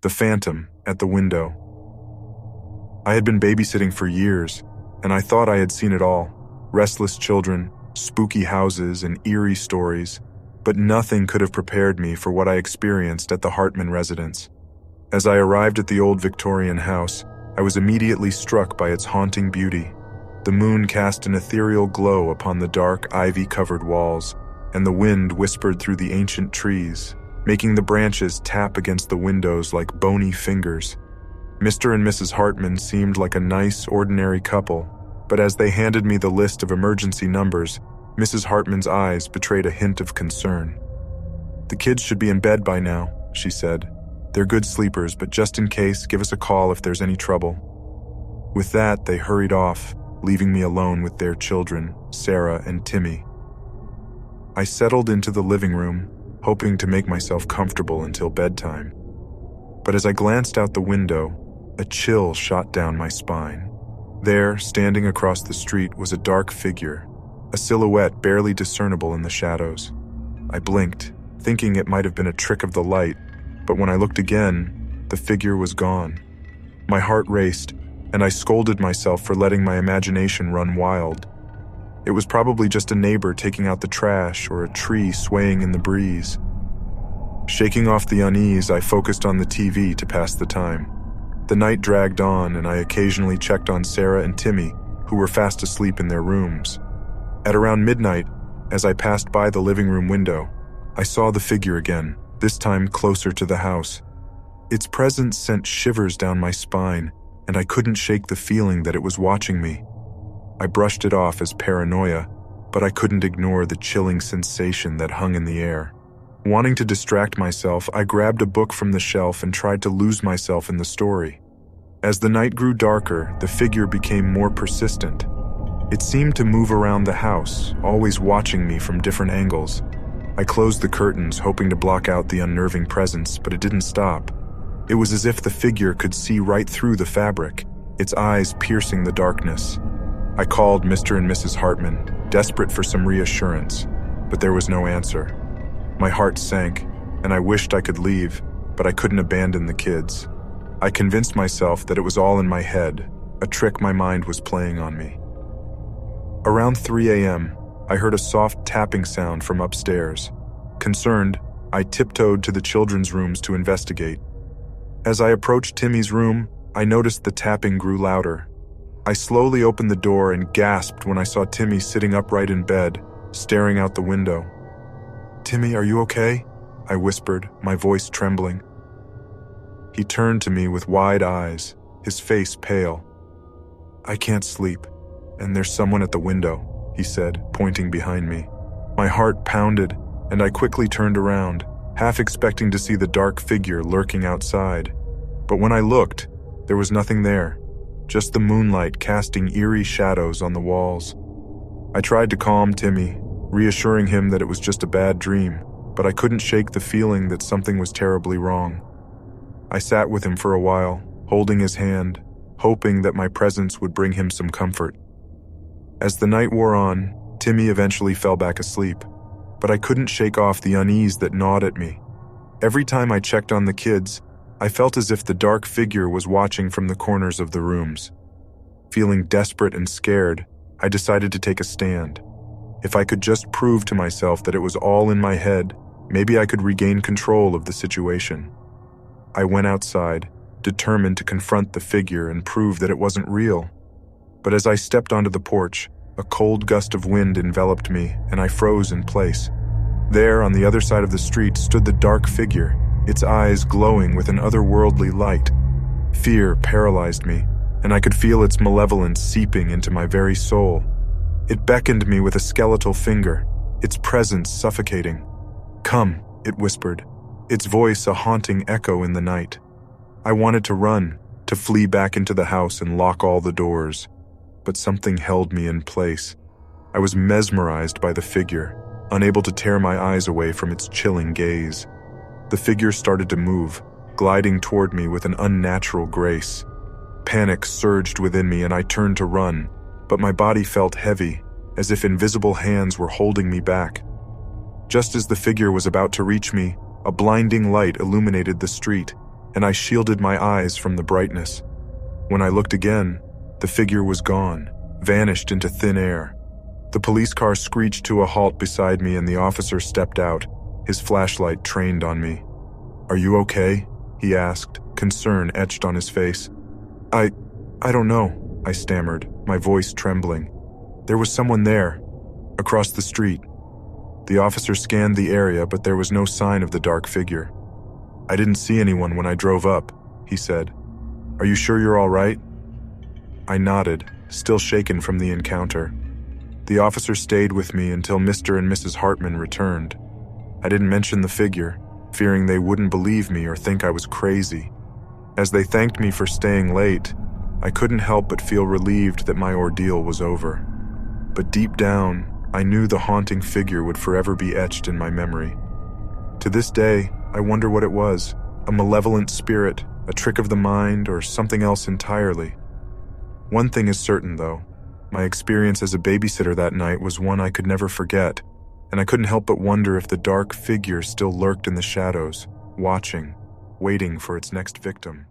the phantom at the window. I had been babysitting for years, and I thought I had seen it all: restless children, spooky houses, and eerie stories, but nothing could have prepared me for what I experienced at the Hartman residence. As I arrived at the old Victorian house, I was immediately struck by its haunting beauty. The moon cast an ethereal glow upon the dark, ivy-covered walls, and the wind whispered through the ancient trees, making the branches tap against the windows like bony fingers. Mr. and Mrs. Hartman seemed like a nice, ordinary couple, but as they handed me the list of emergency numbers, Mrs. Hartman's eyes betrayed a hint of concern. "The kids should be in bed by now," she said. "They're good sleepers, but just in case, give us a call if there's any trouble." With that, they hurried off, leaving me alone with their children, Sarah and Timmy. I settled into the living room, hoping to make myself comfortable until bedtime. But as I glanced out the window, a chill shot down my spine. There, standing across the street, was a dark figure, a silhouette barely discernible in the shadows. I blinked, thinking it might have been a trick of the light, but when I looked again, the figure was gone. My heart raced, and I scolded myself for letting my imagination run wild. It was probably just a neighbor taking out the trash or a tree swaying in the breeze. Shaking off the unease, I focused on the TV to pass the time. The night dragged on, and I occasionally checked on Sarah and Timmy, who were fast asleep in their rooms. At around midnight, as I passed by the living room window, I saw the figure again, this time closer to the house. Its presence sent shivers down my spine, and I couldn't shake the feeling that it was watching me. I brushed it off as paranoia, but I couldn't ignore the chilling sensation that hung in the air. Wanting to distract myself, I grabbed a book from the shelf and tried to lose myself in the story. As the night grew darker, the figure became more persistent. It seemed to move around the house, always watching me from different angles. I closed the curtains, hoping to block out the unnerving presence, but it didn't stop. It was as if the figure could see right through the fabric, its eyes piercing the darkness. I called Mr. and Mrs. Hartman, desperate for some reassurance, but there was no answer. My heart sank, and I wished I could leave, but I couldn't abandon the kids. I convinced myself that it was all in my head, a trick my mind was playing on me. Around 3 a.m., I heard a soft tapping sound from upstairs. Concerned, I tiptoed to the children's rooms to investigate. As I approached Timmy's room, I noticed the tapping grew louder. I slowly opened the door and gasped when I saw Timmy sitting upright in bed, staring out the window. "Timmy, are you okay?" I whispered, my voice trembling. He turned to me with wide eyes, his face pale. "I can't sleep, and there's someone at the window," he said, pointing behind me. My heart pounded, and I quickly turned around, half expecting to see the dark figure lurking outside. But when I looked, there was nothing there, just the moonlight casting eerie shadows on the walls. I tried to calm Timmy, reassuring him that it was just a bad dream, but I couldn't shake the feeling that something was terribly wrong. I sat with him for a while, holding his hand, hoping that my presence would bring him some comfort. As the night wore on, Timmy eventually fell back asleep, but I couldn't shake off the unease that gnawed at me. Every time I checked on the kids, I felt as if the dark figure was watching from the corners of the rooms. Feeling desperate and scared, I decided to take a stand. If I could just prove to myself that it was all in my head, maybe I could regain control of the situation. I went outside, determined to confront the figure and prove that it wasn't real. But as I stepped onto the porch, a cold gust of wind enveloped me, and I froze in place. There, on the other side of the street, stood the dark figure, its eyes glowing with an otherworldly light. Fear paralyzed me, and I could feel its malevolence seeping into my very soul. It beckoned me with a skeletal finger, its presence suffocating. "Come," it whispered, its voice a haunting echo in the night. I wanted to run, to flee back into the house and lock all the doors. But something held me in place. I was mesmerized by the figure, unable to tear my eyes away from its chilling gaze. The figure started to move, gliding toward me with an unnatural grace. Panic surged within me and I turned to run, but my body felt heavy, as if invisible hands were holding me back. Just as the figure was about to reach me, a blinding light illuminated the street. and I shielded my eyes from the brightness. When I looked again, the figure was gone, vanished into thin air. The police car screeched to a halt beside me and the officer stepped out, his flashlight trained on me. "Are you okay?" he asked, concern etched on his face. I don't know," I stammered, my voice trembling. "There was someone there, across the street." The officer scanned the area, but there was no sign of the dark figure. "I didn't see anyone when I drove up," he said. "Are you sure you're all right?" I nodded, still shaken from the encounter. The officer stayed with me until Mr. and Mrs. Hartman returned. I didn't mention the figure, fearing they wouldn't believe me or think I was crazy. As they thanked me for staying late, I couldn't help but feel relieved that my ordeal was over. But deep down, I knew the haunting figure would forever be etched in my memory. To this day, I wonder what it was, a malevolent spirit, a trick of the mind, or something else entirely. One thing is certain, though. My experience as a babysitter that night was one I could never forget, and I couldn't help but wonder if the dark figure still lurked in the shadows, watching, waiting for its next victim.